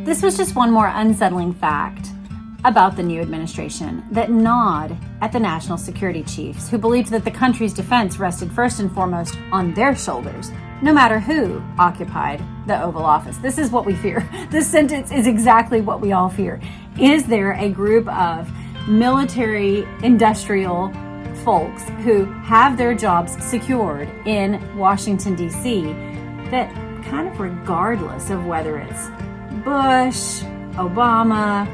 This was just one more unsettling fact about the new administration that gnawed at the national security chiefs who believed that the country's defense rested first and foremost on their shoulders, no matter who occupied the Oval Office. This is what we fear. This sentence is exactly what we all fear. Is there a group of military industrial folks who have their jobs secured in Washington, D.C. that kind of regardless of whether it's Bush, Obama,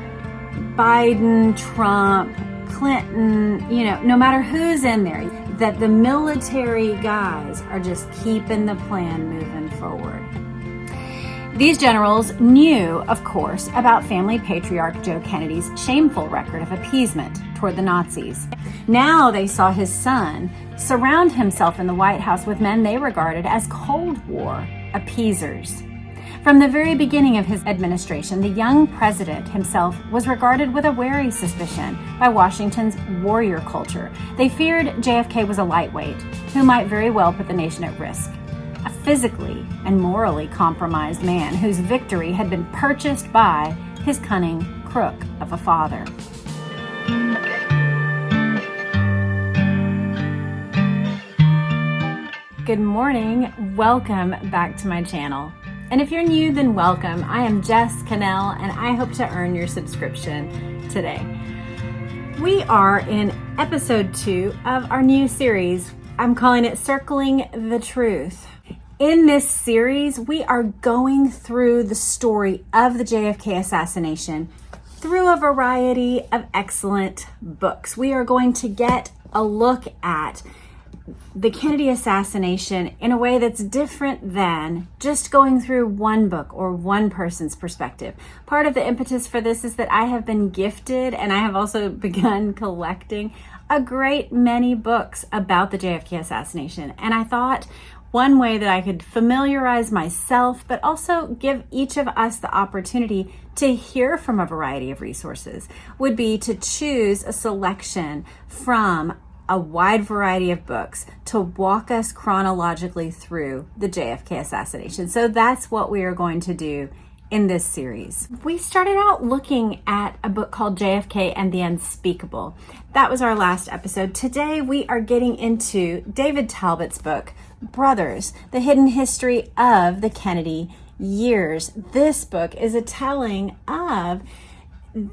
Biden, Trump, Clinton, no matter who's in there, that the military guys are just keeping the plan moving forward. These generals knew, of course, about family patriarch Joe Kennedy's shameful record of appeasement toward the Nazis. Now they saw his son surround himself in the White House with men they regarded as Cold War appeasers. From the very beginning of his administration, the young president himself was regarded with a wary suspicion by Washington's warrior culture. They feared JFK was a lightweight who might very well put the nation at risk. A physically and morally compromised man whose victory had been purchased by his cunning crook of a father. Good morning. Welcome back to my channel. And if you're new, then welcome. I am Jess, Connell, and I hope to earn your subscription today. We are in episode 2 of our new series. I'm calling it Circling the Truth. In this series, we are going through the story of the JFK assassination through a variety of excellent books. We are going to get a look at the Kennedy assassination in a way that's different than just going through one book or one person's perspective. Part of the impetus for this is that I have been gifted, and I have also begun collecting a great many books about the JFK assassination. And I thought one way that I could familiarize myself, but also give each of us the opportunity to hear from a variety of resources, would be to choose a selection from a wide variety of books to walk us chronologically through the JFK assassination. So that's what we are going to do in this series. We started out looking at a book called JFK and the Unspeakable. That was our last episode. Today we are getting into David Talbot's book, Brothers, The Hidden History of the Kennedy Years. This book is a telling of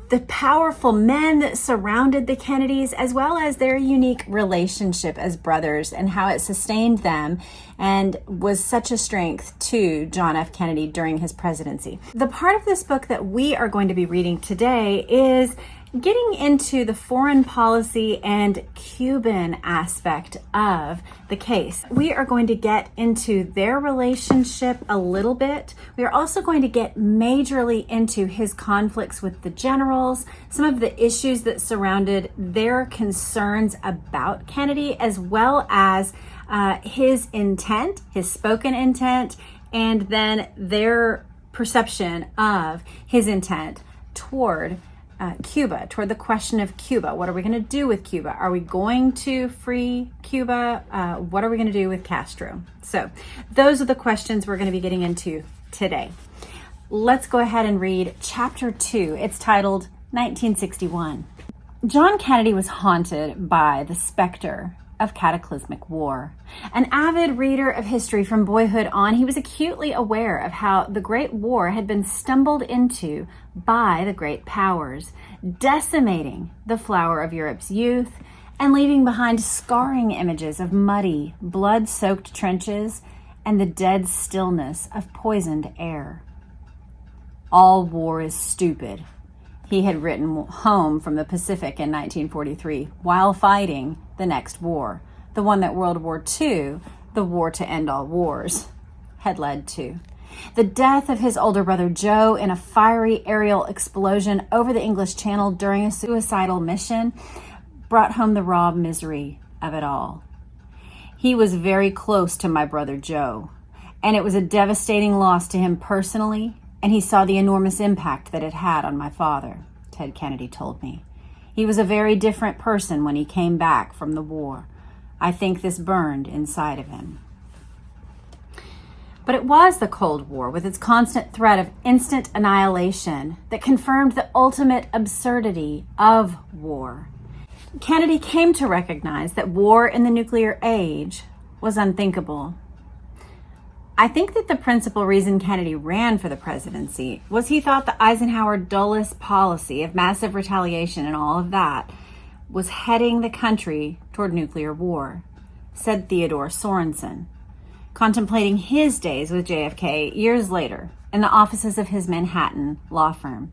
the powerful men that surrounded the Kennedys, as well as their unique relationship as brothers and how it sustained them and was such a strength to John F. Kennedy during his presidency. The part of this book that we are going to be reading today is getting into the foreign policy and Cuban aspect of the case. We are going to get into their relationship a little bit. We are also going to get majorly into his conflicts with the generals, some of the issues that surrounded their concerns about Kennedy, as well as his intent, his spoken intent, and then their perception of his intent toward Cuba, toward the question of Cuba. What are we going to do with Cuba? Are we going to free Cuba? What are we going to do with Castro? So those are the questions we're going to be getting into today. Let's go ahead and read chapter 2. It's titled 1961. John Kennedy was haunted by the specter of cataclysmic war. An avid reader of history from boyhood on, he was acutely aware of how the Great War had been stumbled into by the great powers, decimating the flower of Europe's youth and leaving behind scarring images of muddy, blood-soaked trenches and the dead stillness of poisoned air. All war is stupid, he had written home from the Pacific in 1943 while fighting the next war, the one that World War II, the war to end all wars, had led to. The death of his older brother Joe in a fiery aerial explosion over the English Channel during a suicidal mission brought home the raw misery of it all. He was very close to my brother Joe, and it was a devastating loss to him personally, and he saw the enormous impact that it had on my father, Ted Kennedy told me. He was a very different person when he came back from the war. I think this burned inside of him. But it was the Cold War, with its constant threat of instant annihilation, that confirmed the ultimate absurdity of war. Kennedy came to recognize that war in the nuclear age was unthinkable. I think that the principal reason Kennedy ran for the presidency was he thought the Eisenhower Dulles policy of massive retaliation and all of that was heading the country toward nuclear war, said Theodore Sorensen, contemplating his days with JFK years later in the offices of his Manhattan law firm.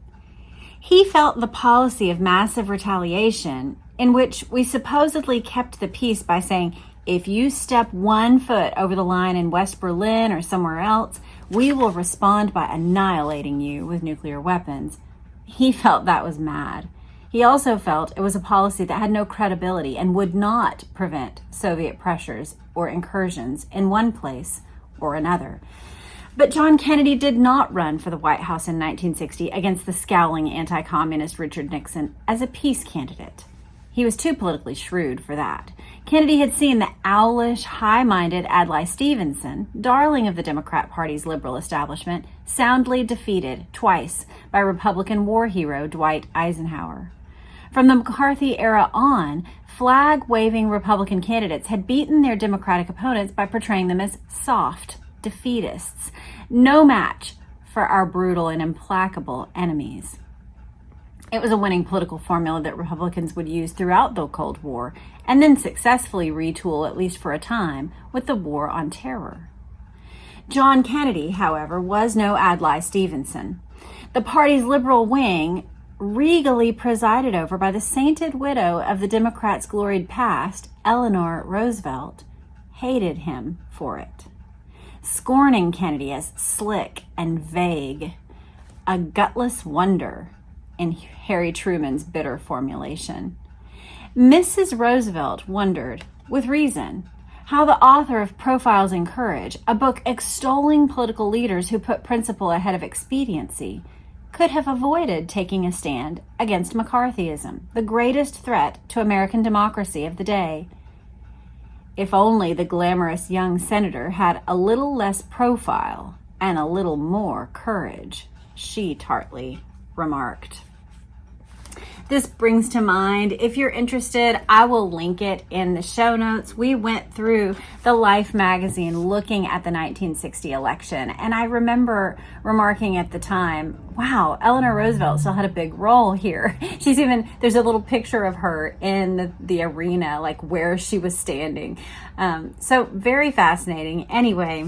He felt the policy of massive retaliation, in which we supposedly kept the peace by saying, if you step 1 foot over the line in West Berlin or somewhere else, we will respond by annihilating you with nuclear weapons. He felt that was mad. He also felt it was a policy that had no credibility and would not prevent Soviet pressures or incursions in one place or another. But John Kennedy did not run for the White House in 1960 against the scowling anti-communist Richard Nixon as a peace candidate. He was too politically shrewd for that. Kennedy had seen the owlish, high-minded Adlai Stevenson, darling of the Democrat Party's liberal establishment, soundly defeated twice by Republican war hero Dwight Eisenhower. From the McCarthy era on, flag-waving Republican candidates had beaten their Democratic opponents by portraying them as soft defeatists, no match for our brutal and implacable enemies. It was a winning political formula that Republicans would use throughout the Cold War and then successfully retool, at least for a time, with the War on Terror. John Kennedy, however, was no Adlai Stevenson. The party's liberal wing, regally presided over by the sainted widow of the Democrats' gloried past, Eleanor Roosevelt, hated him for it, scorning Kennedy as slick and vague, a gutless wonder, in Harry Truman's bitter formulation. Mrs. Roosevelt wondered, with reason, how the author of Profiles in Courage, a book extolling political leaders who put principle ahead of expediency, could have avoided taking a stand against McCarthyism, the greatest threat to American democracy of the day. If only the glamorous young senator had a little less profile and a little more courage, she tartly remarked. This brings to mind, if you're interested, I will link it in the show notes. We went through the Life magazine looking at the 1960 election, and I remember remarking at the time, wow, Eleanor Roosevelt still had a big role here. There's a little picture of her in the arena, like where she was standing. So very fascinating. Anyway,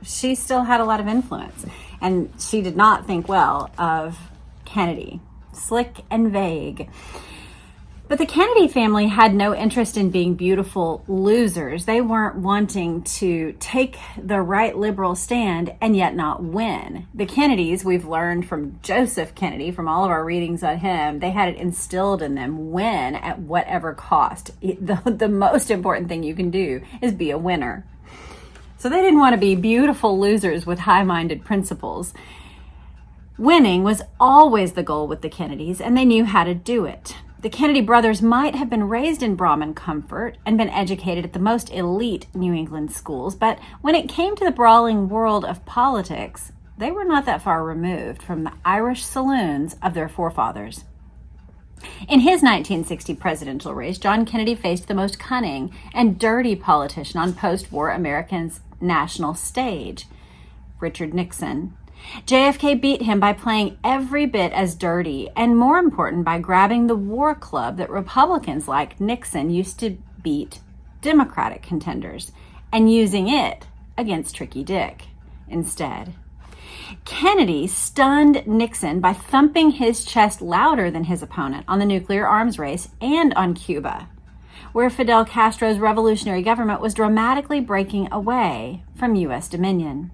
she still had a lot of influence, and she did not think well of Kennedy. Slick and vague. But the Kennedy family had no interest in being beautiful losers. They weren't wanting to take the right liberal stand and yet not win. The Kennedys, we've learned from Joseph Kennedy, from all of our readings on him, they had it instilled in them, win at whatever cost. The most important thing you can do is be a winner. So they didn't want to be beautiful losers with high-minded principles. Winning was always the goal with the Kennedys, and they knew how to do it. The Kennedy brothers might have been raised in Brahmin comfort and been educated at the most elite New England schools, but when it came to the brawling world of politics, they were not that far removed from the Irish saloons of their forefathers. In his 1960 presidential race, John Kennedy faced the most cunning and dirty politician on post-war America's national stage, Richard Nixon. JFK beat him by playing every bit as dirty, and more important, by grabbing the war club that Republicans like Nixon used to beat Democratic contenders and using it against Tricky Dick instead. Kennedy stunned Nixon by thumping his chest louder than his opponent on the nuclear arms race and on Cuba, where Fidel Castro's revolutionary government was dramatically breaking away from U.S. dominion.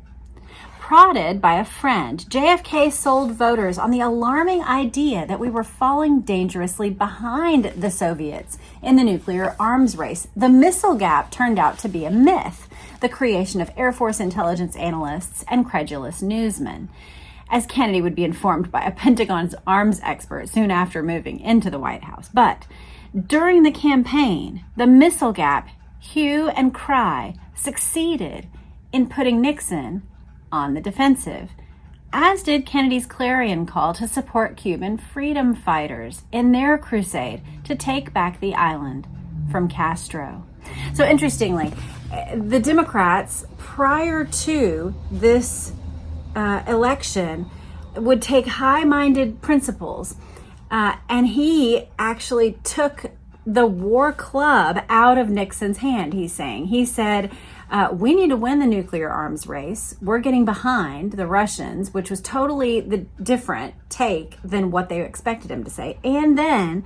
Prodded by a friend, JFK sold voters on the alarming idea that we were falling dangerously behind the Soviets in the nuclear arms race. The missile gap turned out to be a myth, the creation of Air Force intelligence analysts and credulous newsmen, as Kennedy would be informed by a Pentagon's arms expert soon after moving into the White House. But during the campaign, the missile gap hue and cry succeeded in putting Nixon on the defensive, as did Kennedy's clarion call to support Cuban freedom fighters in their crusade to take back the island from Castro. So interestingly, the Democrats, prior to this election, would take high-minded principles, and he actually took the war club out of Nixon's hand, he's saying. He said, we need to win the nuclear arms race. We're getting behind the Russians, which was totally the different take than what they expected him to say. And then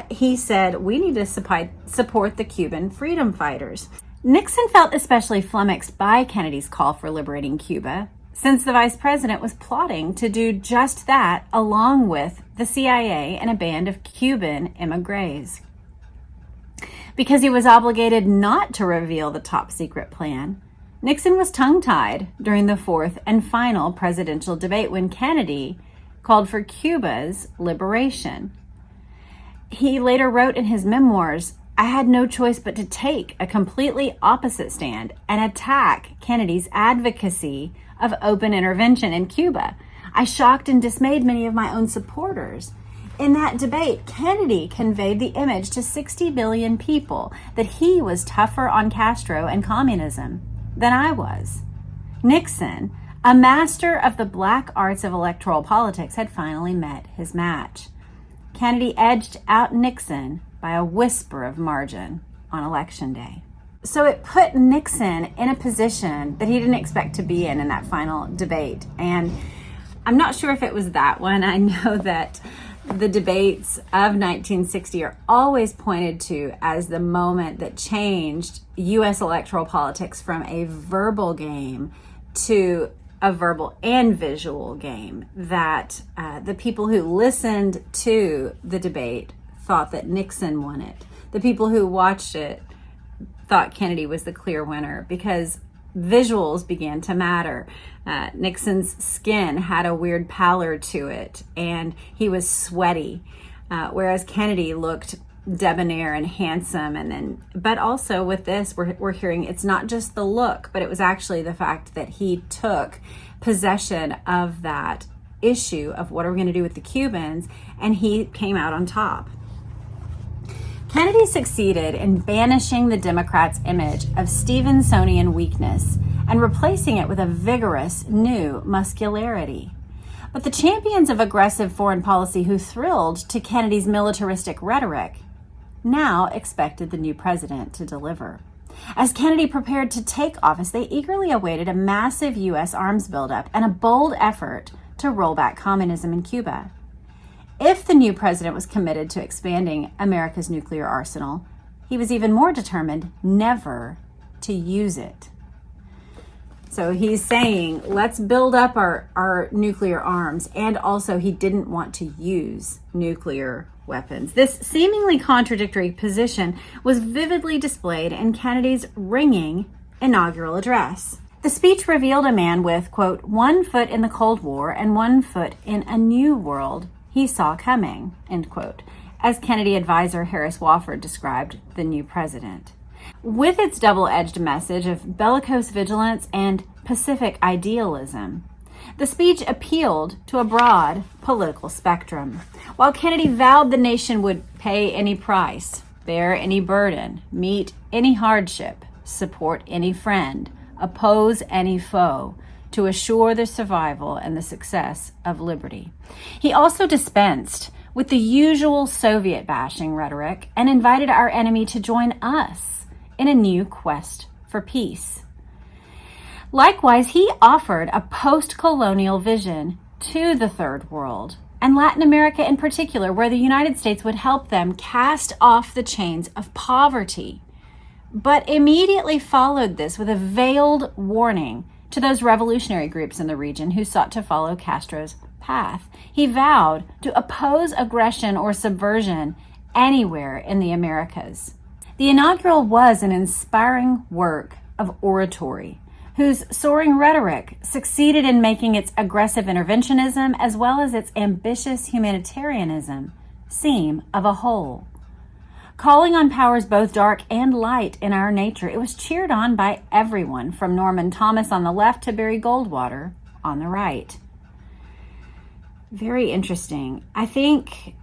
he said, we need to support the Cuban freedom fighters. Nixon felt especially flummoxed by Kennedy's call for liberating Cuba, since the vice president was plotting to do just that along with the CIA and a band of Cuban emigres. Because he was obligated not to reveal the top secret plan, Nixon was tongue-tied during the fourth and final presidential debate when Kennedy called for Cuba's liberation. He later wrote in his memoirs, I had no choice but to take a completely opposite stand and attack Kennedy's advocacy of open intervention in Cuba. I shocked and dismayed many of my own supporters. In that debate, Kennedy conveyed the image to 60 billion people that he was tougher on Castro and communism than I was. Nixon, a master of the black arts of electoral politics, had finally met his match. Kennedy edged out Nixon by a whisper of margin on Election Day. So it put Nixon in a position that he didn't expect to be in that final debate. And I'm not sure if it was that one. I know that the debates of 1960 are always pointed to as the moment that changed U.S. electoral politics from a verbal game to a verbal and visual game, that the people who listened to the debate thought that Nixon won it. The people who watched it thought Kennedy was the clear winner because visuals began to matter. Nixon's skin had a weird pallor to it, and he was sweaty, whereas Kennedy looked debonair and handsome. But also with this, we're hearing it's not just the look, but it was actually the fact that he took possession of that issue of what are we going to do with the Cubans, and he came out on top. Kennedy succeeded in banishing the Democrats' image of Stevensonian weakness and replacing it with a vigorous new muscularity. But the champions of aggressive foreign policy who thrilled to Kennedy's militaristic rhetoric now expected the new president to deliver. As Kennedy prepared to take office, they eagerly awaited a massive U.S. arms buildup and a bold effort to roll back communism in Cuba. If the new president was committed to expanding America's nuclear arsenal, he was even more determined never to use it. So he's saying, let's build up our nuclear arms, and also he didn't want to use nuclear weapons. This seemingly contradictory position was vividly displayed in Kennedy's ringing inaugural address. The speech revealed a man with, quote, 1 foot in the Cold War and 1 foot in a new world he saw coming, end quote, as Kennedy advisor Harris Wofford described the new president. With its double-edged message of bellicose vigilance and Pacific idealism, the speech appealed to a broad political spectrum. While Kennedy vowed the nation would pay any price, bear any burden, meet any hardship, support any friend, oppose any foe, to assure the survival and the success of liberty, he also dispensed with the usual Soviet bashing rhetoric and invited our enemy to join us in a new quest for peace. Likewise, he offered a post-colonial vision to the Third World, and Latin America in particular, where the United States would help them cast off the chains of poverty, but immediately followed this with a veiled warning to those revolutionary groups in the region who sought to follow Castro's path. He vowed to oppose aggression or subversion anywhere in the Americas. The inaugural was an inspiring work of oratory, whose soaring rhetoric succeeded in making its aggressive interventionism as well as its ambitious humanitarianism seem of a whole. calling on powers both dark and light in our nature. It was cheered on by everyone, from Norman Thomas on the left to Barry Goldwater on the right. Very interesting. I think,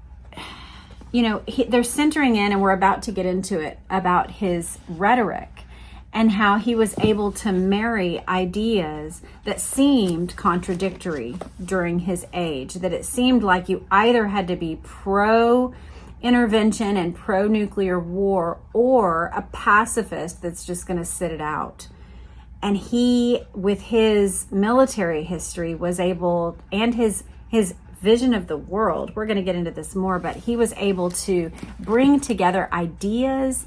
they're centering in, and we're about to get into it, about his rhetoric and how he was able to marry ideas that seemed contradictory during his age, that it seemed like you either had to be pro-intervention and pro-nuclear war or a pacifist that's just going to sit it out. And he, with his military history, was able, and his vision of the world, we're going to get into this more, but he was able to bring together ideas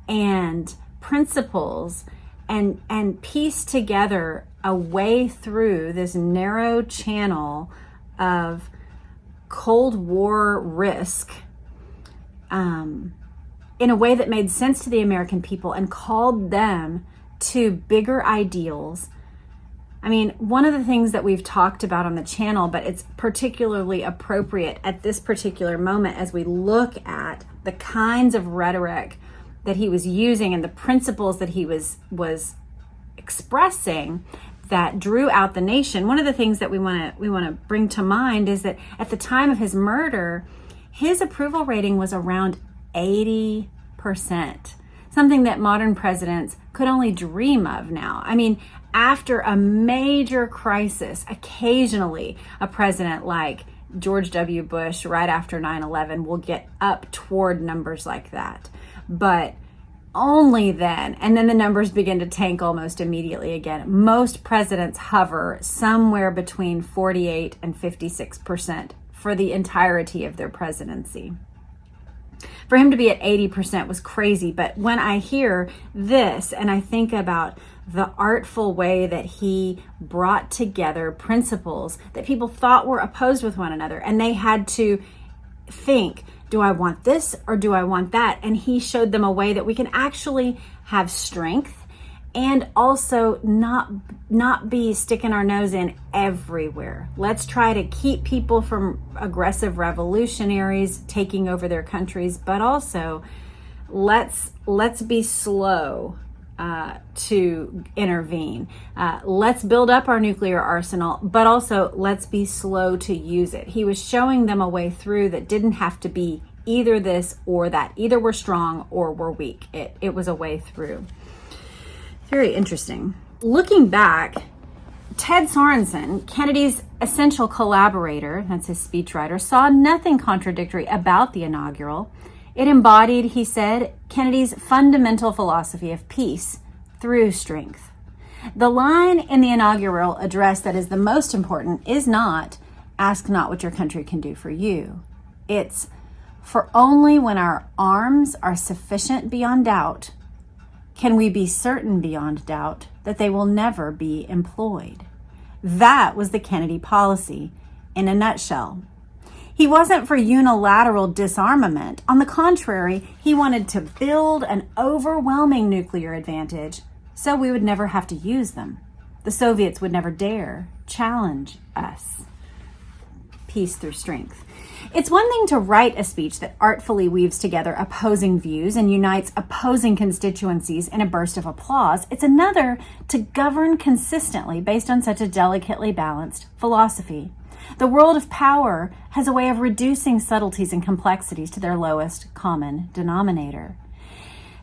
and principles and piece together a way through this narrow channel of Cold War risk in a way that made sense to the American people and called them to bigger ideals. I mean, one of the things that we've talked about on the channel, but it's particularly appropriate at this particular moment as we look at the kinds of rhetoric that he was using and the principles that he was expressing that drew out the nation. One of the things that we want to bring to mind is that at the time of his murder, his approval rating was around 80%, something that modern presidents could only dream of now. I mean, after a major crisis, occasionally a president like George W. Bush right after 9/11 will get up toward numbers like that. But only then, and then the numbers begin to tank almost immediately again. Most presidents hover somewhere between 48 and 56% for the entirety of their presidency. For him to be at 80% was crazy, but when I hear this and I think about the artful way that he brought together principles that people thought were opposed with one another, and they had to think, do I want this or do I want that? And he showed them a way that we can actually have strength and also not be sticking our nose in everywhere. Let's try to keep people from aggressive revolutionaries taking over their countries, but also let's be slow to intervene. Let's build up our nuclear arsenal, but also let's be slow to use it. He was showing them a way through that didn't have to be either this or that. Either we're strong or we're weak. It was a way through. Very interesting. Looking back, Ted Sorensen, Kennedy's essential collaborator, that's his speechwriter, saw nothing contradictory about the inaugural. It embodied, he said, Kennedy's fundamental philosophy of peace through strength. The line in the inaugural address that is the most important is not, ask not what your country can do for you. It's, for only when our arms are sufficient beyond doubt can we be certain beyond doubt that they will never be employed. That was the Kennedy policy in a nutshell. He wasn't for unilateral disarmament. On the contrary, he wanted to build an overwhelming nuclear advantage so we would never have to use them. The Soviets would never dare challenge us. Peace through strength. It's one thing to write a speech that artfully weaves together opposing views and unites opposing constituencies in a burst of applause. It's another to govern consistently based on such a delicately balanced philosophy. The world of power has a way of reducing subtleties and complexities to their lowest common denominator.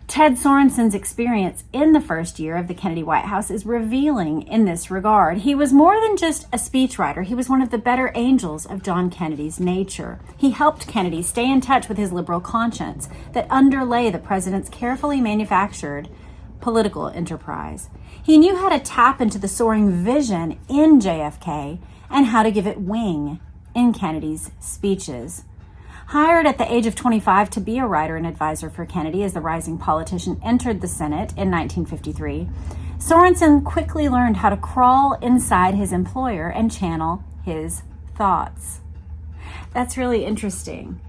Ted Sorensen's experience in the first year of the Kennedy White House is revealing in this regard. He was more than just a speechwriter. He was one of the better angels of John Kennedy's nature. He helped Kennedy stay in touch with his liberal conscience that underlay the president's carefully manufactured political enterprise. He knew how to tap into the soaring vision in JFK and how to give it wing in Kennedy's speeches. Hired at the age of 25 to be a writer and advisor for Kennedy as the rising politician entered the Senate in 1953, Sorensen quickly learned how to crawl inside his employer and channel his thoughts. That's really interesting.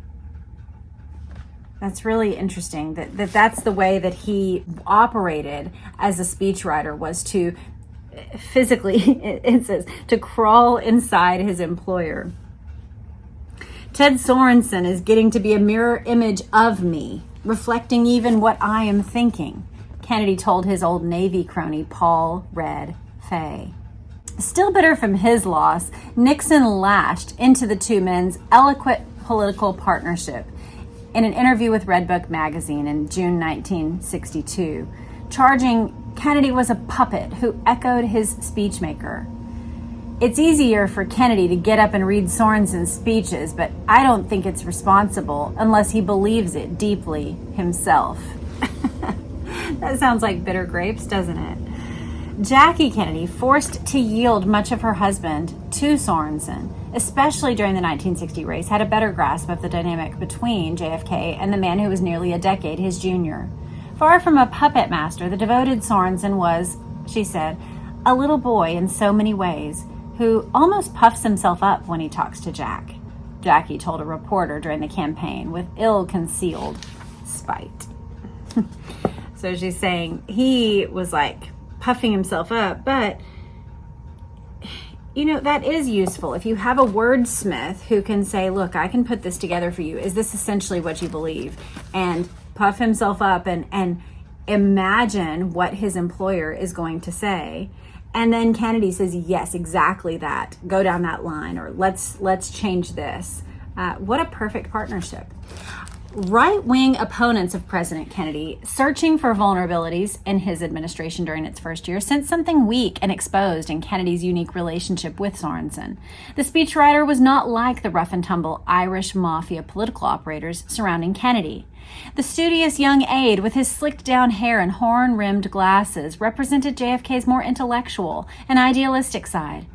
That's really interesting that's the way that he operated as a speechwriter, was to physically, it says, to crawl inside his employer. Ted Sorensen is getting to be a mirror image of me. reflecting even what I am thinking," Kennedy told his old Navy crony Paul Red Fay. Still bitter from his loss, Nixon lashed into the two men's eloquent political partnership in an interview with Redbook magazine in June 1962, charging Kennedy was a puppet who echoed his speechmaker. "It's easier for Kennedy to get up and read Sorensen's speeches, but I don't think it's responsible unless he believes it deeply himself." That sounds like bitter grapes, doesn't it? Jackie Kennedy, forced to yield much of her husband to Sorensen, especially during the 1960 race, had a better grasp of the dynamic between JFK and the man who was nearly a decade his junior. Far from a puppet master, the devoted Sorensen was, she said, a little boy in so many ways, who almost puffs himself up when he talks to Jack, Jackie told a reporter during the campaign with ill-concealed spite. So she's saying he was like puffing himself up, but you know, that is useful. If you have a wordsmith who can say, look, I can put this together for you. Is this essentially what you believe? And puff himself up and imagine what his employer is going to say. And then Kennedy says, yes, exactly that. Go down that line, or let's change this. What a perfect partnership. Right-wing opponents of President Kennedy, searching for vulnerabilities in his administration during its first year, sensed something weak and exposed in Kennedy's unique relationship with Sorensen. The speechwriter was not like the rough-and-tumble Irish mafia political operators surrounding Kennedy. The studious young aide with his slicked-down hair and horn-rimmed glasses represented JFK's more intellectual and idealistic side.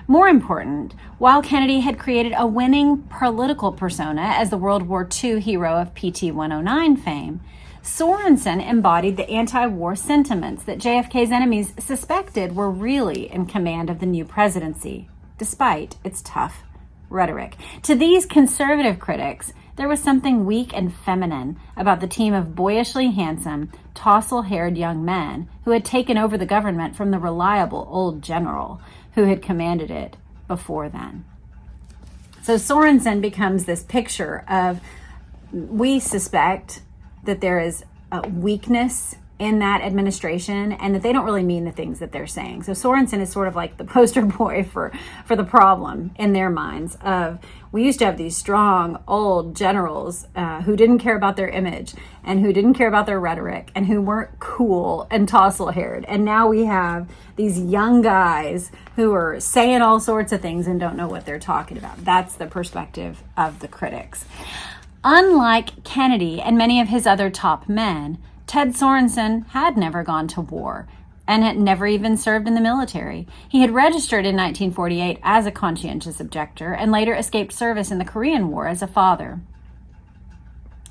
More important, while Kennedy had created a winning political persona as the World War II hero of PT-109 fame, Sorensen embodied the anti-war sentiments that JFK's enemies suspected were really in command of the new presidency, despite its tough rhetoric. To these conservative critics, there was something weak and feminine about the team of boyishly handsome, tousle-haired young men who had taken over the government from the reliable old general who had commanded it before then. So Sorensen becomes this picture of, we suspect that there is a weakness in that administration and that they don't really mean the things that they're saying. So Sorensen is sort of like the poster boy for the problem in their minds of, we used to have these strong old generals who didn't care about their image and who didn't care about their rhetoric and who weren't cool and tousle-haired. And now we have these young guys who are saying all sorts of things and don't know what they're talking about. That's the perspective of the critics. Unlike Kennedy and many of his other top men, Ted Sorensen had never gone to war and had never even served in the military. He had registered in 1948 as a conscientious objector and later escaped service in the Korean War as a father.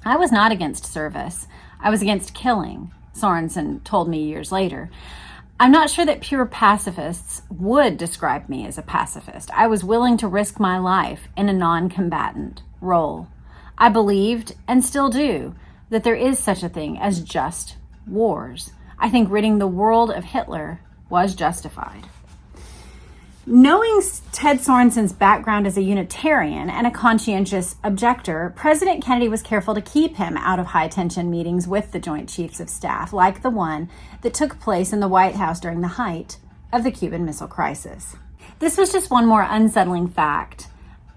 "I was not against service. I was against killing," Sorensen told me years later. "I'm not sure that pure pacifists would describe me as a pacifist. I was willing to risk my life in a non-combatant role. I believed, and still do, that there is such a thing as just wars. I think ridding the world of Hitler was justified." Knowing Ted Sorensen's background as a Unitarian and a conscientious objector, President Kennedy was careful to keep him out of high-tension meetings with the Joint Chiefs of Staff, like the one that took place in the White House during the height of the Cuban Missile Crisis. This was just one more unsettling fact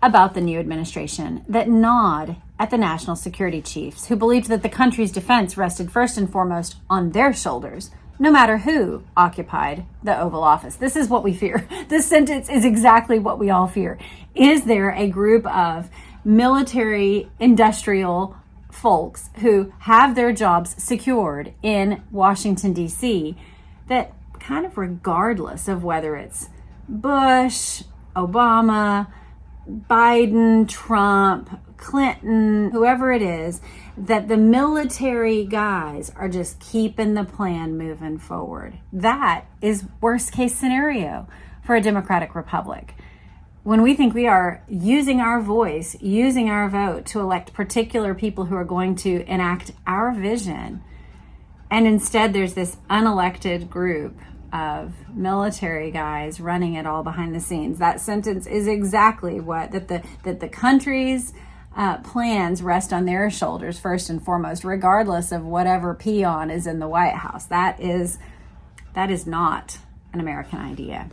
about the new administration that gnawed at the national security chiefs, who believed that the country's defense rested first and foremost on their shoulders, no matter who occupied the Oval Office. This is what we fear. This sentence is exactly what we all fear. Is there a group of military industrial folks who have their jobs secured in Washington, D.C., that kind of regardless of whether it's Bush, Obama, Biden, Trump, Clinton, whoever it is, that the military guys are just keeping the plan moving forward? That is worst case scenario for a democratic republic. When we think we are using our voice, using our vote to elect particular people who are going to enact our vision, and instead there's this unelected group of military guys running it all behind the scenes. That sentence is exactly what that the country's plans rest on their shoulders first and foremost, regardless of whatever peon is in the White House. That is not an American idea.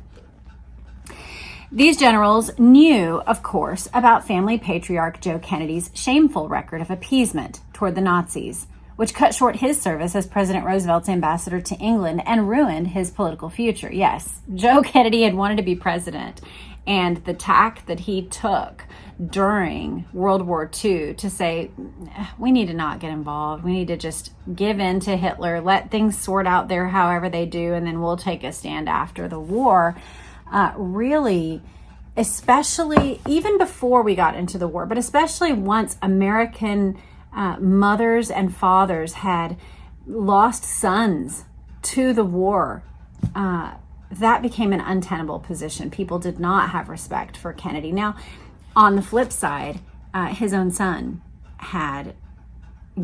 These generals knew, of course, about family patriarch Joe Kennedy's shameful record of appeasement toward the Nazis, which cut short his service as President Roosevelt's ambassador to England and ruined his political future. Yes, Joe Kennedy had wanted to be president, and the tack that he took during World War II to say, we need to not get involved. We need to just give in to Hitler, let things sort out there however they do, and then we'll take a stand after the war. Really, especially even before we got into the war, but especially once American mothers and fathers had lost sons to the war, that became an untenable position. People did not have respect for Kennedy. Now, on the flip side, his own son had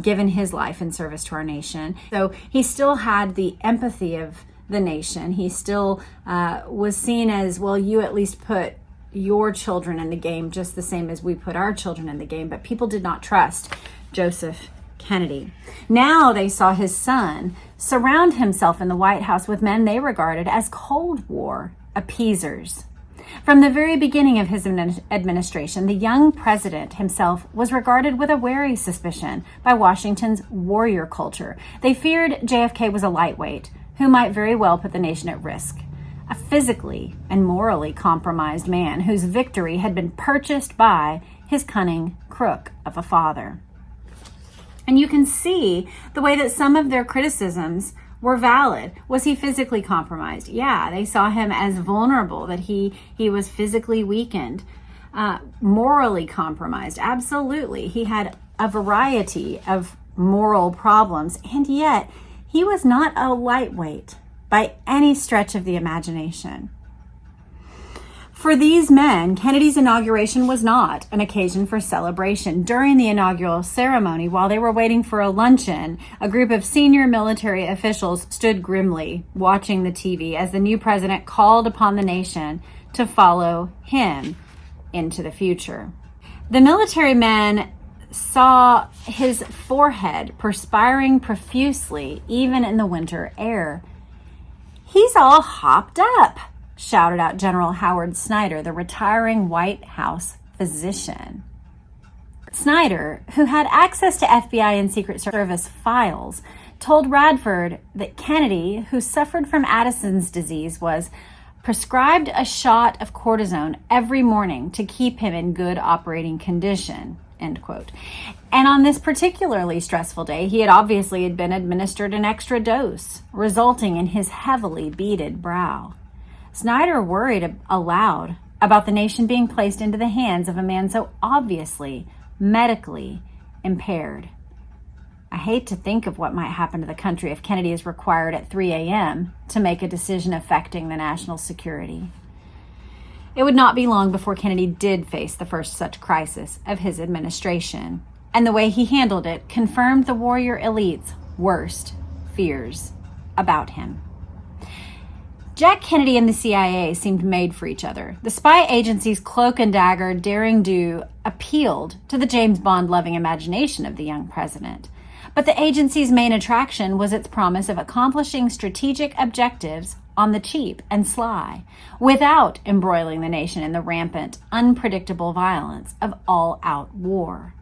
given his life in service to our nation. So he still had the empathy of the nation. He still was seen as, well, you at least put your children in the game just the same as we put our children in the game. But people did not trust Joseph Kennedy. Now they saw his son surround himself in the White House with men they regarded as Cold War appeasers. From the very beginning of his administration, the young president himself was regarded with a wary suspicion by Washington's warrior culture. They feared JFK was a lightweight who might very well put the nation at risk, a physically and morally compromised man whose victory had been purchased by his cunning crook of a father. And you can see the way that some of their criticisms were valid. Was he physically compromised? Yeah, they saw him as vulnerable, that he was physically weakened. Morally compromised, absolutely. He had a variety of moral problems, and yet he was not a lightweight by any stretch of the imagination. For these men, Kennedy's inauguration was not an occasion for celebration. During the inaugural ceremony, while they were waiting for a luncheon, a group of senior military officials stood grimly watching the TV as the new president called upon the nation to follow him into the future. The military men saw his forehead perspiring profusely, even in the winter air. "He's all hopped up," shouted out General Howard Snyder, the retiring White House physician. Snyder, who had access to FBI and Secret Service files, told Radford that Kennedy, who suffered from Addison's disease, was prescribed a shot of cortisone every morning to keep him in good operating condition, end quote. And on this particularly stressful day, he had been administered an extra dose, resulting in his heavily beaded brow. Snyder worried aloud about the nation being placed into the hands of a man so obviously medically impaired. "I hate to think of what might happen to the country if Kennedy is required at 3 a.m. to make a decision affecting the national security." It would not be long before Kennedy did face the first such crisis of his administration, and the way he handled it confirmed the warrior elite's worst fears about him. Jack Kennedy and the CIA seemed made for each other. The spy agency's cloak and dagger daring do appealed to the James Bond-loving imagination of the young president. But the agency's main attraction was its promise of accomplishing strategic objectives on the cheap and sly, without embroiling the nation in the rampant, unpredictable violence of all-out war.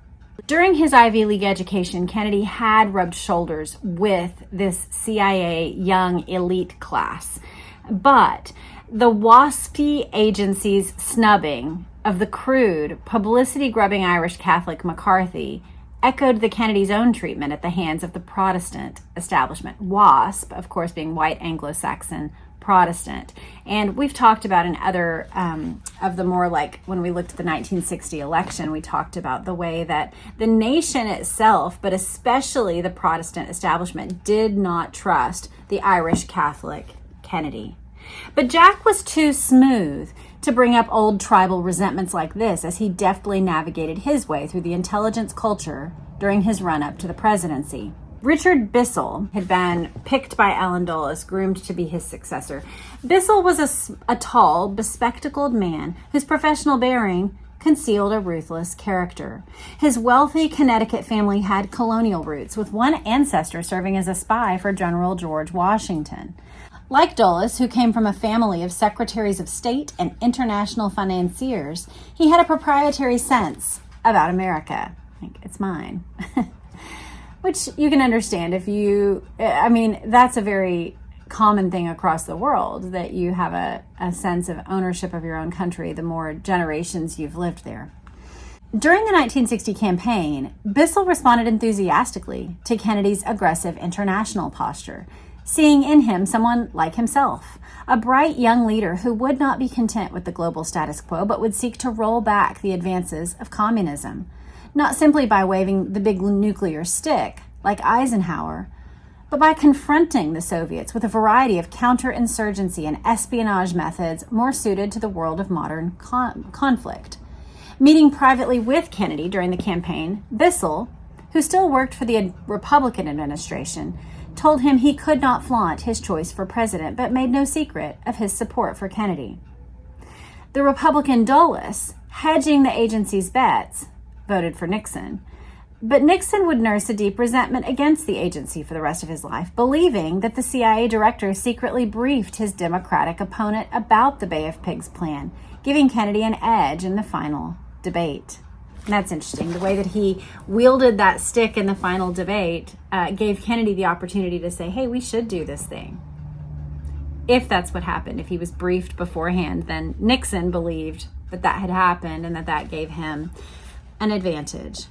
During his Ivy League education, Kennedy had rubbed shoulders with this CIA young elite class. But the WASPy agency's snubbing of the crude, publicity-grubbing Irish Catholic McCarthy echoed the Kennedy's own treatment at the hands of the Protestant establishment. WASP, of course, being white Anglo-Saxon Protestant. And we've talked about in other of the more, like when we looked at the 1960 election, we talked about the way that the nation itself, but especially the Protestant establishment, did not trust the Irish Catholic Kennedy. But Jack was too smooth to bring up old tribal resentments like this as he deftly navigated his way through the intelligence culture during his run-up to the presidency. Richard Bissell had been picked by Allen Dulles, groomed to be his successor. Bissell was a tall, bespectacled man whose professional bearing concealed a ruthless character. His wealthy Connecticut family had colonial roots, with one ancestor serving as a spy for General George Washington. Like Dulles, who came from a family of secretaries of state and international financiers, he had a proprietary sense about America. Like, it's mine. Which you can understand that's a very common thing across the world, that you have a sense of ownership of your own country the more generations you've lived there. During the 1960 campaign, Bissell responded enthusiastically to Kennedy's aggressive international posture, seeing in him someone like himself, a bright young leader who would not be content with the global status quo, but would seek to roll back the advances of communism, not simply by waving the big nuclear stick like Eisenhower, but by confronting the Soviets with a variety of counterinsurgency and espionage methods more suited to the world of modern conflict. Meeting privately with Kennedy during the campaign, Bissell, who still worked for the Republican administration, told him he could not flaunt his choice for president, but made no secret of his support for Kennedy. The Republican Dulles, hedging the agency's bets, voted for Nixon, but Nixon would nurse a deep resentment against the agency for the rest of his life, believing that the CIA director secretly briefed his Democratic opponent about the Bay of Pigs plan, giving Kennedy an edge in the final debate. And that's interesting. The way that he wielded that stick in the final debate gave Kennedy the opportunity to say, hey, we should do this thing. If that's what happened, if he was briefed beforehand, then Nixon believed that that had happened and that that gave him an advantage.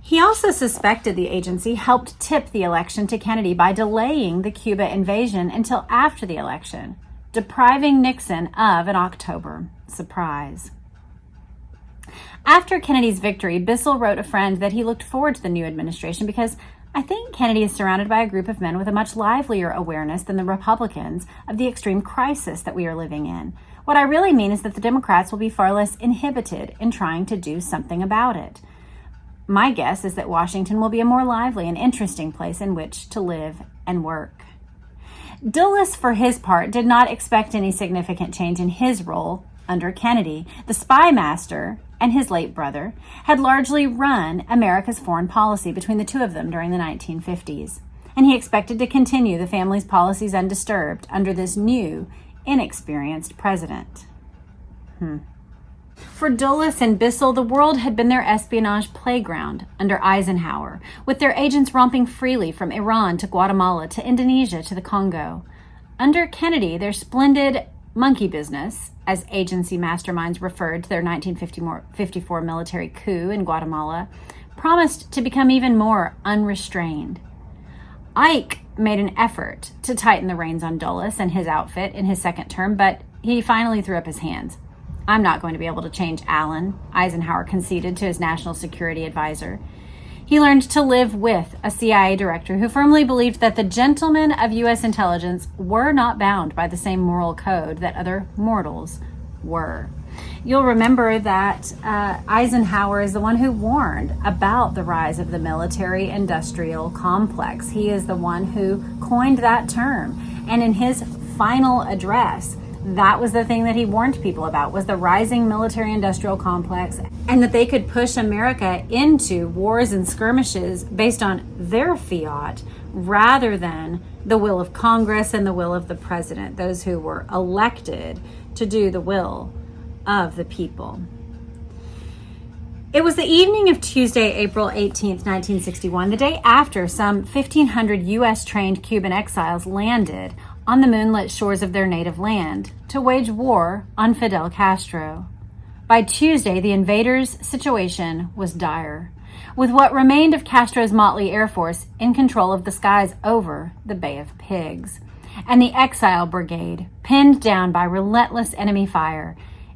He also suspected the agency helped tip the election to Kennedy by delaying the Cuba invasion until after the election, depriving Nixon of an October surprise. After Kennedy's victory, Bissell wrote a friend that he looked forward to the new administration because I think Kennedy is surrounded by a group of men with a much livelier awareness than the Republicans of the extreme crisis that we are living in. What I really mean is that the Democrats will be far less inhibited in trying to do something about it. My guess is that Washington will be a more lively and interesting place in which to live and work. Dulles, for his part, did not expect any significant change in his role under Kennedy. The spy master and his late brother had largely run America's foreign policy between the two of them during the 1950s, and he expected to continue the family's policies undisturbed under this new, inexperienced president. For Dulles and Bissell, the world had been their espionage playground under Eisenhower, with their agents romping freely from Iran to Guatemala to Indonesia to the Congo. Under Kennedy, their splendid monkey business, as agency masterminds referred to their 1954 military coup in Guatemala, promised to become even more unrestrained. Ike made an effort to tighten the reins on Dulles and his outfit in his second term, but he finally threw up his hands. I'm not going to be able to change Allen, Eisenhower conceded to his national security advisor. He learned to live with a CIA director who firmly believed that the gentlemen of U.S. intelligence were not bound by the same moral code that other mortals were. You'll remember that Eisenhower is the one who warned about the rise of the military-industrial complex. He is the one who coined that term. And in his final address, that was the thing that he warned people about, was the rising military-industrial complex, and that they could push America into wars and skirmishes based on their fiat rather than the will of Congress and the will of the president, those who were elected to do the will of the people. It was the evening of Tuesday, April 18th, 1961, the day after some 1,500 U.S.-trained Cuban exiles landed on the moonlit shores of their native land to wage war on Fidel Castro. By Tuesday, the invaders' situation was dire, with what remained of Castro's motley air force in control of the skies over the Bay of Pigs, and the exile brigade pinned down by relentless enemy fire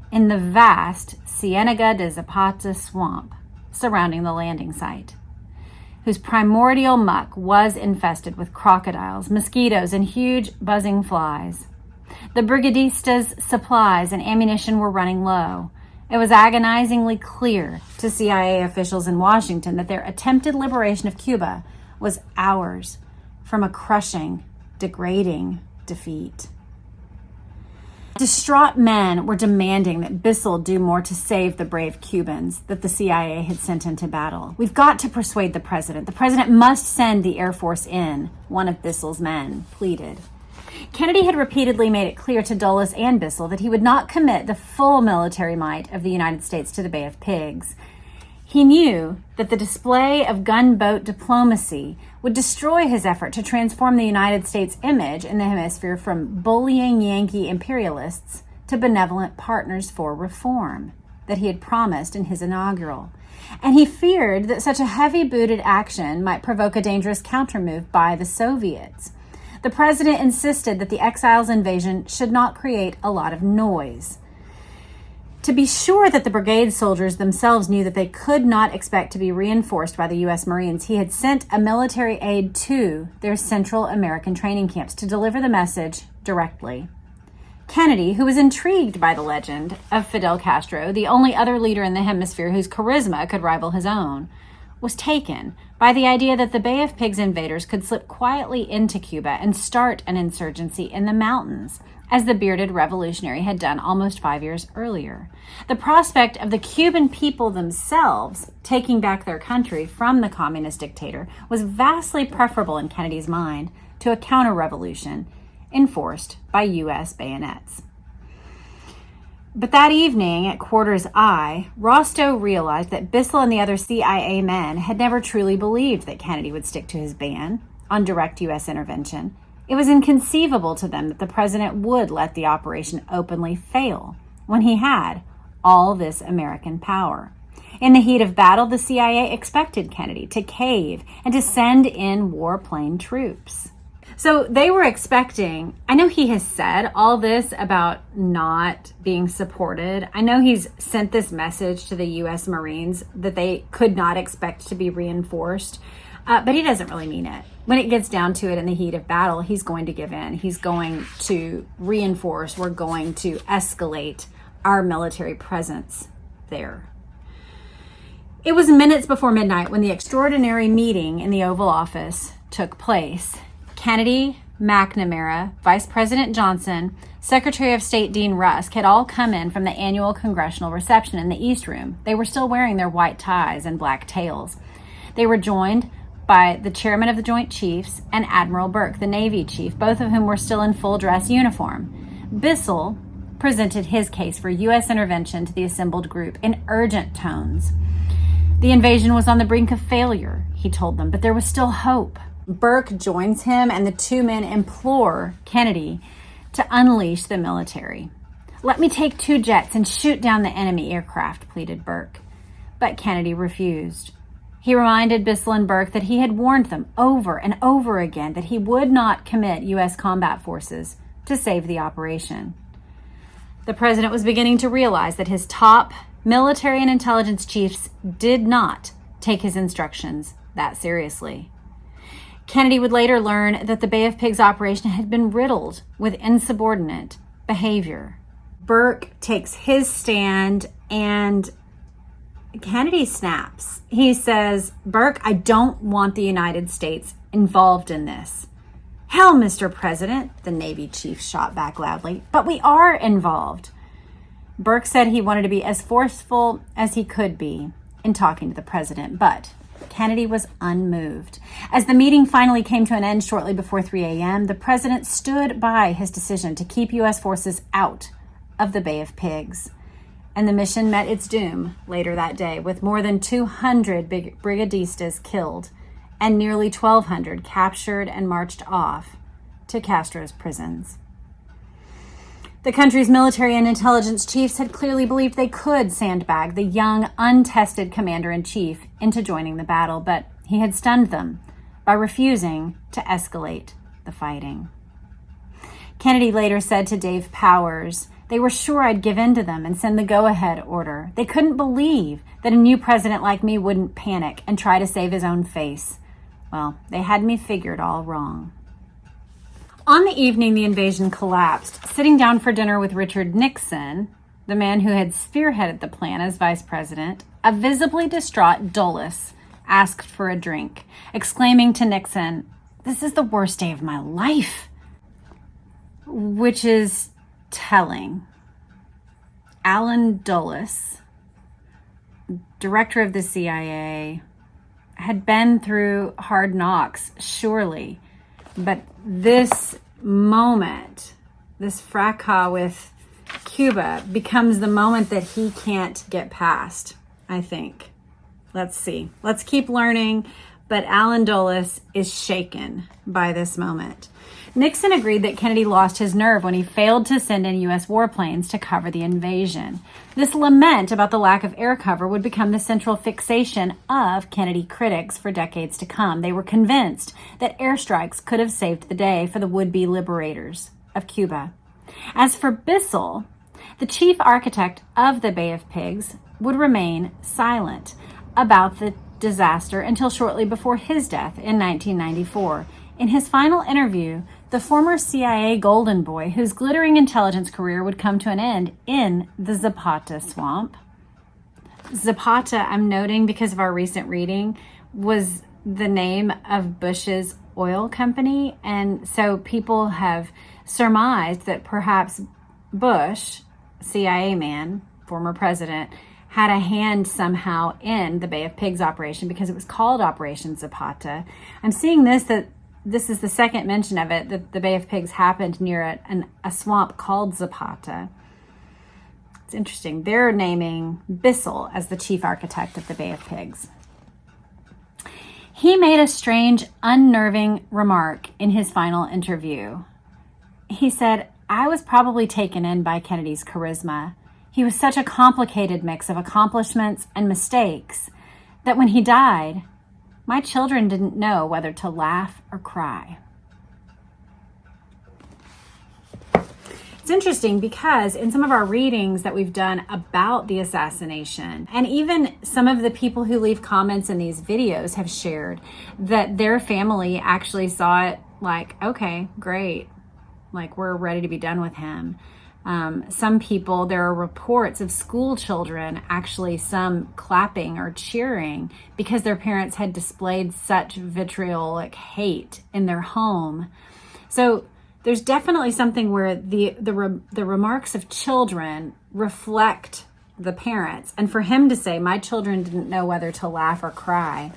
in the vast Cienega de Zapata swamp surrounding the landing site, whose primordial muck was infested with crocodiles, mosquitoes, and huge buzzing flies. The brigadistas' supplies and ammunition were running low. It was agonizingly clear to CIA officials in Washington that their attempted liberation of Cuba was hours from a crushing, degrading defeat. Distraught men were demanding that Bissell do more to save the brave Cubans that the CIA had sent into battle. "We've got to persuade the president. The president must send the Air Force in," one of Bissell's men pleaded. Kennedy had repeatedly made it clear to Dulles and Bissell that he would not commit the full military might of the United States to the Bay of Pigs. He knew that the display of gunboat diplomacy would destroy his effort to transform the United States' image in the hemisphere from bullying Yankee imperialists to benevolent partners for reform that he had promised in his inaugural. And he feared that such a heavy-booted action might provoke a dangerous countermove by the Soviets. The president insisted that the exiles' invasion should not create a lot of noise. To be sure that the brigade soldiers themselves knew that they could not expect to be reinforced by the U.S. Marines, he had sent a military aide to their Central American training camps to deliver the message directly. Kennedy, who was intrigued by the legend of Fidel Castro, the only other leader in the hemisphere whose charisma could rival his own, was taken by the idea that the Bay of Pigs invaders could slip quietly into Cuba and start an insurgency in the mountains, as the bearded revolutionary had done almost 5 years earlier. The prospect of the Cuban people themselves taking back their country from the communist dictator was vastly preferable in Kennedy's mind to a counter-revolution enforced by U.S. bayonets. But that evening at Quarters I, Rostow realized that Bissell and the other CIA men had never truly believed that Kennedy would stick to his ban on direct U.S. intervention. It was inconceivable to them that the president would let the operation openly fail when he had all this American power. In the heat of battle, the CIA expected Kennedy to cave and to send in warplane troops. So they were expecting, I know he has said all this about not being supported. I know he's sent this message to the U.S. Marines that they could not expect to be reinforced, but he doesn't really mean it. When it gets down to it in the heat of battle, he's going to give in. He's going to reinforce. We're going to escalate our military presence there. It was minutes before midnight when the extraordinary meeting in the Oval Office took place. Kennedy, McNamara, Vice President Johnson, Secretary of State Dean Rusk had all come in from the annual congressional reception in the East Room. They were still wearing their white ties and black tails. They were joined by the chairman of the Joint Chiefs and Admiral Burke, the Navy chief, both of whom were still in full dress uniform. Bissell presented his case for U.S. intervention to the assembled group in urgent tones. The invasion was on the brink of failure, he told them, but there was still hope. Burke joins him, and the two men implore Kennedy to unleash the military. "Let me take 2 jets and shoot down the enemy aircraft," pleaded Burke. But Kennedy refused. He reminded Bissell and Burke that he had warned them over and over again that he would not commit U.S. combat forces to save the operation. The president was beginning to realize that his top military and intelligence chiefs did not take his instructions that seriously. Kennedy would later learn that the Bay of Pigs operation had been riddled with insubordinate behavior. Burke takes his stand and Kennedy snaps. He says, "Burke, I don't want the United States involved in this." "Hell, Mr. President," the Navy chief shot back loudly, "but we are involved." Burke said he wanted to be as forceful as he could be in talking to the president, but Kennedy was unmoved. As the meeting finally came to an end shortly before 3 a.m., the president stood by his decision to keep U.S. forces out of the Bay of Pigs. And the mission met its doom later that day, with more than 200 brigadistas killed and nearly 1,200 captured and marched off to Castro's prisons. The country's military and intelligence chiefs had clearly believed they could sandbag the young, untested commander-in-chief into joining the battle, but he had stunned them by refusing to escalate the fighting. Kennedy later said to Dave Powers, "They were sure I'd give in to them and send the go-ahead order. They couldn't believe that a new president like me wouldn't panic and try to save his own face. Well, they had me figured all wrong." On the evening the invasion collapsed, sitting down for dinner with Richard Nixon, the man who had spearheaded the plan as vice president, a visibly distraught Dulles asked for a drink, exclaiming to Nixon, "This is the worst day of my life," which is telling. Allen Dulles, director of the CIA, had been through hard knocks, surely. But this moment, this fracas with Cuba, becomes the moment that he can't get past, I think. Let's see. Let's keep learning. But Allen Dulles is shaken by this moment. Nixon agreed that Kennedy lost his nerve when he failed to send in U.S. warplanes to cover the invasion. This lament about the lack of air cover would become the central fixation of Kennedy critics for decades to come. They were convinced that airstrikes could have saved the day for the would-be liberators of Cuba. As for Bissell, the chief architect of the Bay of Pigs, would remain silent about the disaster until shortly before his death in 1994. In his final interview, the former CIA golden boy, whose glittering intelligence career would come to an end in the Zapata swamp. Zapata, I'm noting because of our recent reading, was the name of Bush's oil company. And so people have surmised that perhaps Bush, CIA man, former president, had a hand somehow in the Bay of Pigs operation because it was called Operation Zapata. I'm seeing that this is the second mention of it, that the Bay of Pigs happened near a swamp called Zapata. It's interesting. They're naming Bissell as the chief architect of the Bay of Pigs. He made a strange, unnerving remark in his final interview. He said, "I was probably taken in by Kennedy's charisma. He was such a complicated mix of accomplishments and mistakes that when he died, my children didn't know whether to laugh or cry." It's interesting because in some of our readings that we've done about the assassination, and even some of the people who leave comments in these videos have shared that their family actually saw it like, okay, great, like we're ready to be done with him. Some people, there are reports of school children, actually some clapping or cheering because their parents had displayed such vitriolic hate in their home. So there's definitely something where the remarks of children reflect the parents. And for him to say, my children didn't know whether to laugh or cry,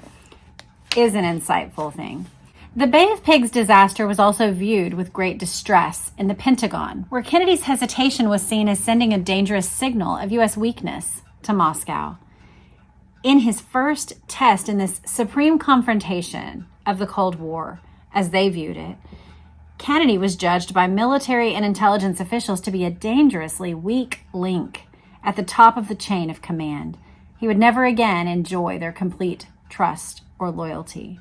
is an insightful thing. The Bay of Pigs disaster was also viewed with great distress in the Pentagon, where Kennedy's hesitation was seen as sending a dangerous signal of U.S. weakness to Moscow. In his first test in this supreme confrontation of the Cold War, as they viewed it, Kennedy was judged by military and intelligence officials to be a dangerously weak link at the top of the chain of command. He would never again enjoy their complete trust or loyalty.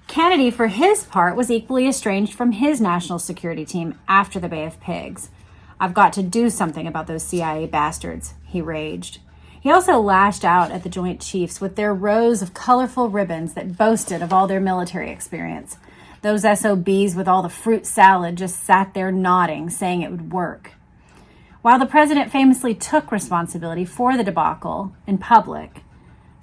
Kennedy, for his part, was equally estranged from his national security team after the Bay of Pigs. "I've got to do something about those CIA bastards," he raged. He also lashed out at the Joint Chiefs with their rows of colorful ribbons that boasted of all their military experience. Those SOBs with all the fruit salad just sat there nodding, saying it would work. While the president famously took responsibility for the debacle in public,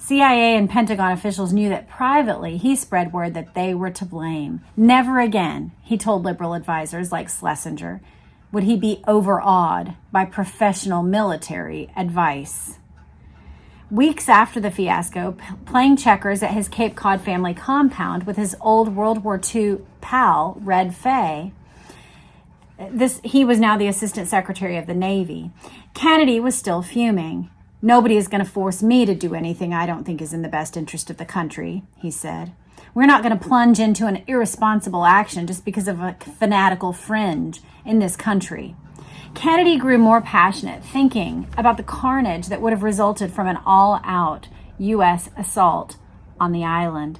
CIA and Pentagon officials knew that privately he spread word that they were to blame. Never again, he told liberal advisors like Schlesinger, would he be overawed by professional military advice. Weeks after the fiasco, playing checkers at his Cape Cod family compound with his old World War II pal, Red Fay, he was now the Assistant Secretary of the Navy. Kennedy was still fuming. "Nobody is going to force me to do anything I don't think is in the best interest of the country," he said. "We're not going to plunge into an irresponsible action just because of a fanatical fringe in this country." Kennedy grew more passionate, thinking about the carnage that would have resulted from an all-out U.S. assault on the island.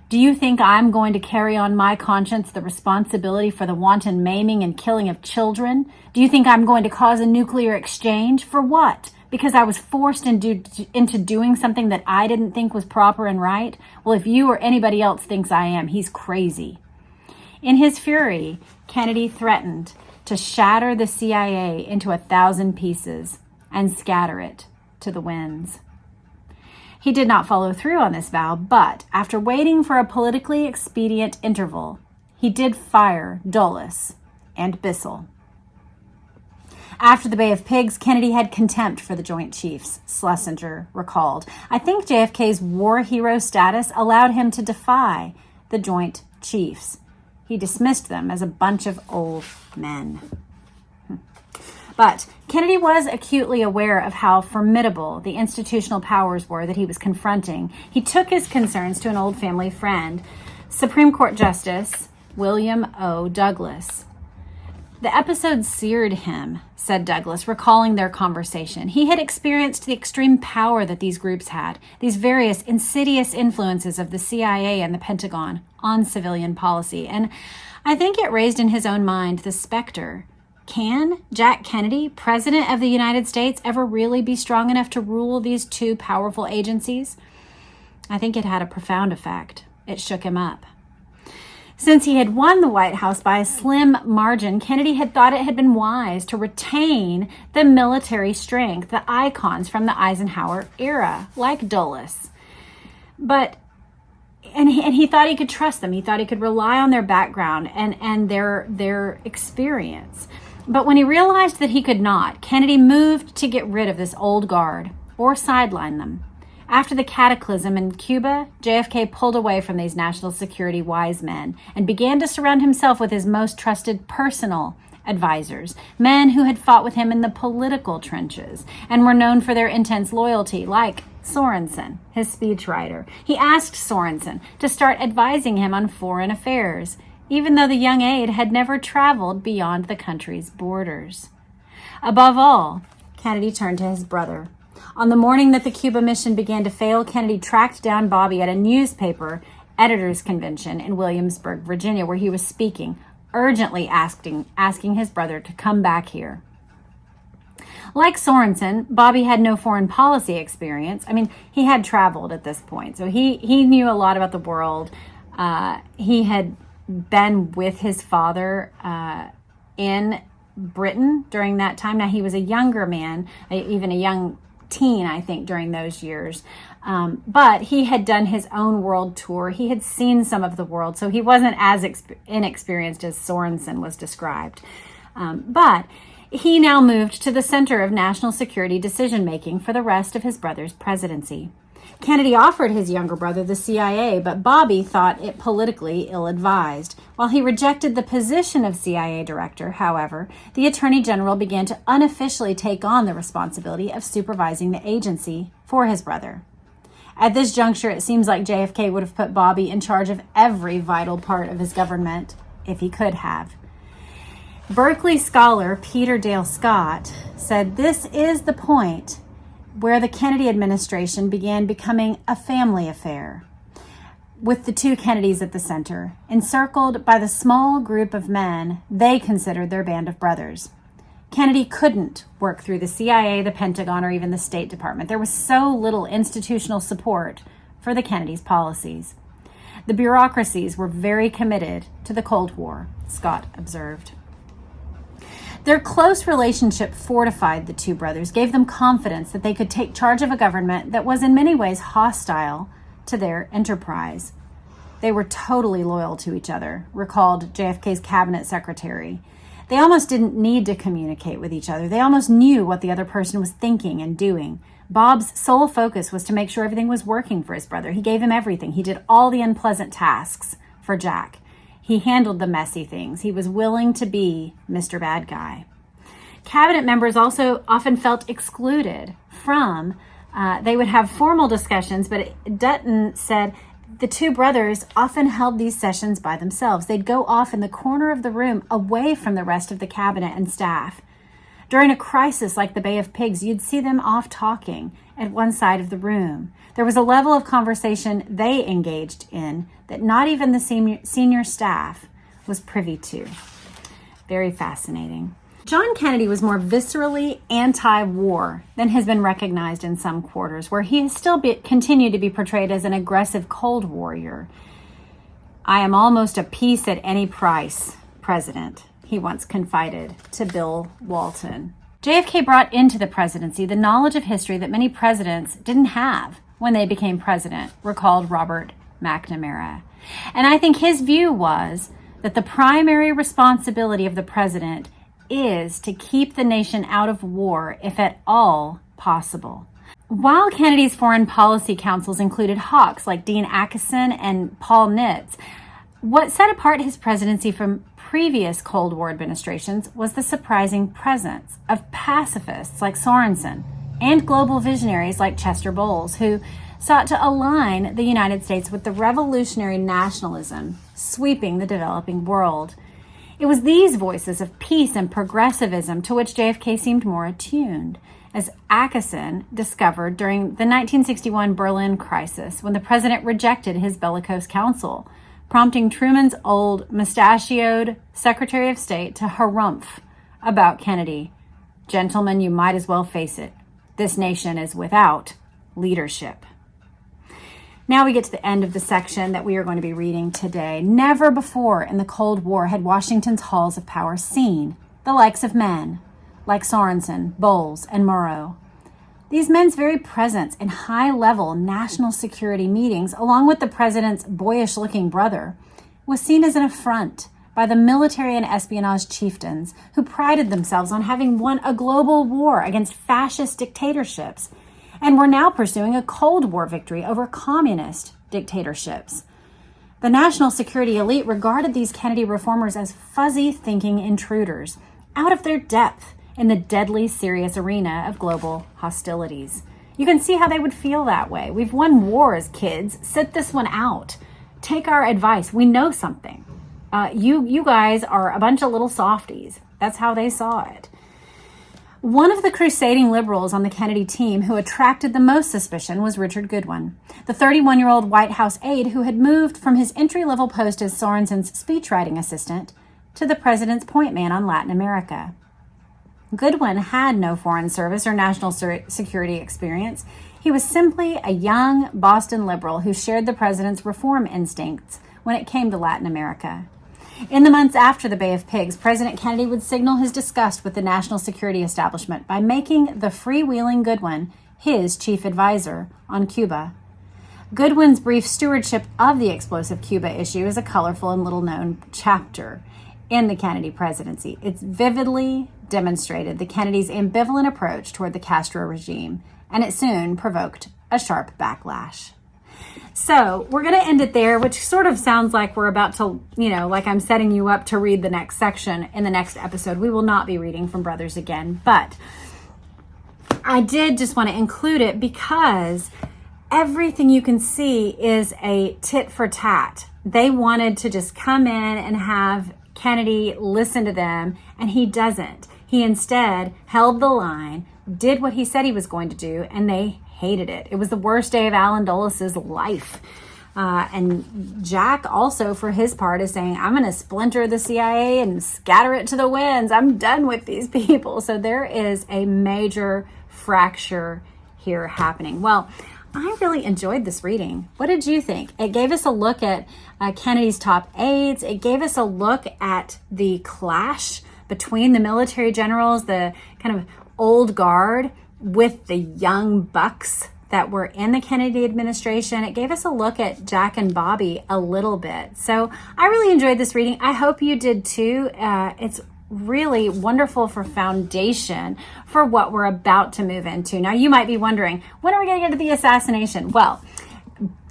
"Do you think I'm going to carry on my conscience the responsibility for the wanton maiming and killing of children? Do you think I'm going to cause a nuclear exchange? For what? Because I was forced into doing something that I didn't think was proper and right? Well, if you or anybody else thinks I am, he's crazy." In his fury, Kennedy threatened to shatter the CIA into 1,000 pieces and scatter it to the winds. He did not follow through on this vow, but after waiting for a politically expedient interval, he did fire Dulles and Bissell. After the Bay of Pigs, Kennedy had contempt for the Joint Chiefs, Schlesinger recalled. I think JFK's war hero status allowed him to defy the Joint Chiefs. He dismissed them as a bunch of old men. But Kennedy was acutely aware of how formidable the institutional powers were that he was confronting. He took his concerns to an old family friend, Supreme Court Justice William O. Douglas. The episode seared him, said Douglas, recalling their conversation. He had experienced the extreme power that these groups had, these various insidious influences of the CIA and the Pentagon on civilian policy. And I think it raised in his own mind the specter. Can Jack Kennedy, President of the United States, ever really be strong enough to rule these two powerful agencies? I think it had a profound effect. It shook him up. Since he had won the White House by a slim margin, Kennedy had thought it had been wise to retain the military strength, the icons from the Eisenhower era, like Dulles. And he thought he could trust them. He thought he could rely on their background and their experience. But when he realized that he could not, Kennedy moved to get rid of this old guard or sideline them. After the cataclysm in Cuba, JFK pulled away from these national security wise men and began to surround himself with his most trusted personal advisors, men who had fought with him in the political trenches and were known for their intense loyalty, like Sorensen, his speechwriter. He asked Sorensen to start advising him on foreign affairs, even though the young aide had never traveled beyond the country's borders. Above all, Kennedy turned to his brother. On the morning that the Cuba mission began to fail, Kennedy tracked down Bobby at a newspaper editors' convention in Williamsburg, Virginia, where he was speaking, urgently asking his brother to come back here. Like Sorensen, Bobby had no foreign policy experience. I mean, he had traveled at this point, so he knew a lot about the world. He had been with his father in Britain during that time. Now, he was a younger man, even a young teen, I think, during those years. But he had done his own world tour. He had seen some of the world, so he wasn't as inexperienced as Sorensen was described. But he now moved to the center of national security decision-making for the rest of his brother's presidency. Kennedy offered his younger brother the CIA, but Bobby thought it politically ill-advised. While he rejected the position of CIA director, however, the Attorney General began to unofficially take on the responsibility of supervising the agency for his brother. At this juncture, it seems like JFK would have put Bobby in charge of every vital part of his government, if he could have. Berkeley scholar Peter Dale Scott said this is the point where the Kennedy administration began becoming a family affair, with the two Kennedys at the center, encircled by the small group of men they considered their band of brothers. Kennedy couldn't work through the CIA, the Pentagon, or even the State Department. There was so little institutional support for the Kennedys' policies. The bureaucracies were very committed to the Cold War, Scott observed. Their close relationship fortified the two brothers, gave them confidence that they could take charge of a government that was in many ways hostile to their enterprise. They were totally loyal to each other, recalled JFK's cabinet secretary. They almost didn't need to communicate with each other. They almost knew what the other person was thinking and doing. Bob's sole focus was to make sure everything was working for his brother. He gave him everything. He did all the unpleasant tasks for Jack. He handled the messy things. He was willing to be Mr. Bad Guy. Cabinet members also often felt excluded from, they would have formal discussions, but Dutton said the two brothers often held these sessions by themselves. They'd go off in the corner of the room away from the rest of the cabinet and staff. During a crisis like the Bay of Pigs, you'd see them off talking at one side of the room. There was a level of conversation they engaged in that not even the senior staff was privy to. Very fascinating. John Kennedy was more viscerally anti-war than has been recognized in some quarters, where he has still continued to be portrayed as an aggressive Cold Warrior. I am almost a peace at any price president, he once confided to Bill Walton. JFK brought into the presidency the knowledge of history that many presidents didn't have when they became president, recalled Robert McNamara. And I think his view was that the primary responsibility of the president is to keep the nation out of war, if at all possible. While Kennedy's foreign policy councils included hawks like Dean Acheson and Paul Nitz, what set apart his presidency from previous Cold War administrations was the surprising presence of pacifists like Sorensen and global visionaries like Chester Bowles, who sought to align the United States with the revolutionary nationalism sweeping the developing world. It was these voices of peace and progressivism to which JFK seemed more attuned, as Acheson discovered during the 1961 Berlin crisis when the president rejected his bellicose counsel, prompting Truman's old mustachioed Secretary of State to harumph about Kennedy. "Gentlemen, you might as well face it. This nation is without leadership." Now we get to the end of the section that we are going to be reading today. Never before in the Cold War had Washington's halls of power seen the likes of men like Sorensen, Bowles, and Murrow. These men's very presence in high-level national security meetings, along with the president's boyish-looking brother, was seen as an affront by the military and espionage chieftains who prided themselves on having won a global war against fascist dictatorships and were now pursuing a Cold War victory over communist dictatorships. The national security elite regarded these Kennedy reformers as fuzzy-thinking intruders, out of their depth in the deadly serious arena of global hostilities. You can see how they would feel that way. We've won wars, kids. Sit this one out. Take our advice. We know something. You guys are a bunch of little softies. That's how they saw it. One of the crusading liberals on the Kennedy team who attracted the most suspicion was Richard Goodwin, the 31-year-old White House aide who had moved from his entry-level post as Sorensen's speechwriting assistant to the president's point man on Latin America. Goodwin had no foreign service or national security experience. He was simply a young Boston liberal who shared the president's reform instincts when it came to Latin America. In the months after the Bay of Pigs, President Kennedy would signal his disgust with the national security establishment by making the freewheeling Goodwin his chief advisor on Cuba. Goodwin's brief stewardship of the explosive Cuba issue is a colorful and little-known chapter in the Kennedy presidency. It's vividly demonstrated the Kennedys' ambivalent approach toward the Castro regime, and it soon provoked a sharp backlash. So we're going to end it there, which sort of sounds like we're about to, like I'm setting you up to read the next section in the next episode. We will not be reading from Brothers again, but I did just want to include it because everything you can see is a tit for tat. They wanted to just come in and have Kennedy listen to them, and he doesn't. He instead held the line, did what he said he was going to do, and they hated it. It was the worst day of Alan Dulus's life. And Jack also, for his part, is saying, I'm going to splinter the CIA and scatter it to the winds. I'm done with these people. So there is a major fracture here happening. Well, I really enjoyed this reading. What did you think? It gave us a look at Kennedy's top aides. It gave us a look at the clash between the military generals, the kind of old guard, with the young bucks that were in the Kennedy administration. It gave us a look at Jack and Bobby a little bit. So I really enjoyed this reading. I hope you did too. It's really wonderful for foundation for what we're about to move into. Now, you might be wondering, when are we going to get to the assassination? Well,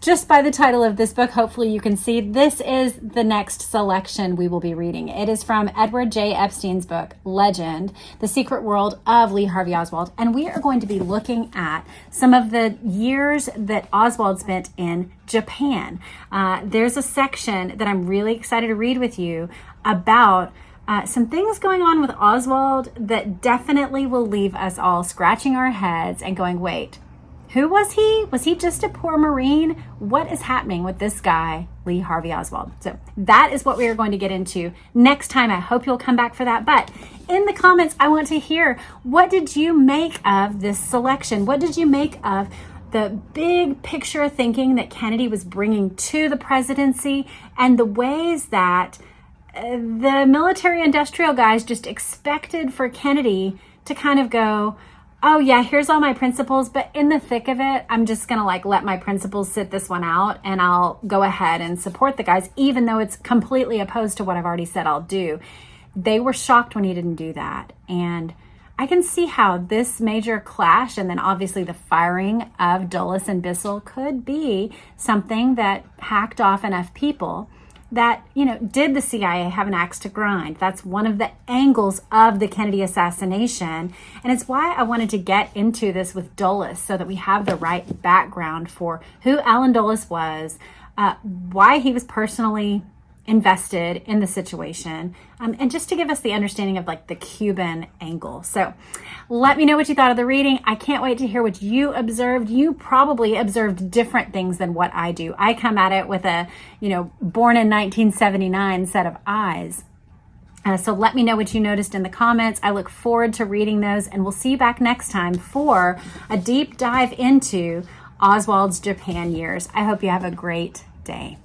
just by the title of this book, hopefully you can see this is the next selection we will be reading. It is from Edward J. Epstein's book, Legend, The Secret World of Lee Harvey Oswald. And we are going to be looking at some of the years that Oswald spent in Japan. There's a section that I'm really excited to read with you about some things going on with Oswald that definitely will leave us all scratching our heads and going, wait, who was he? Was he just a poor Marine? What is happening with this guy, Lee Harvey Oswald? So that is what we are going to get into next time. I hope you'll come back for that. But in the comments, I want to hear, what did you make of this selection? What did you make of the big picture thinking that Kennedy was bringing to the presidency and the ways that the military industrial guys just expected for Kennedy to kind of go, oh yeah, here's all my principles, but in the thick of it, I'm just gonna let my principles sit this one out, and I'll go ahead and support the guys, even though it's completely opposed to what I've already said I'll do. they were shocked when he didn't do that. And I can see how this major clash, and then obviously the firing of Dulles and Bissell, could be something that hacked off enough people that, did the CIA have an axe to grind? That's one of the angles of the Kennedy assassination. And it's why I wanted to get into this with Dulles, so that we have the right background for who Allen Dulles was, why he was personally invested in the situation, and just to give us the understanding of like the Cuban angle. So let me know what you thought of the reading. I can't wait to hear what you observed. You probably observed different things than what I do. I come at it with a, born in 1979 set of eyes. So let me know what you noticed in the comments. I look forward to reading those, and we'll see you back next time for a deep dive into Oswald's Japan years. I hope you have a great day.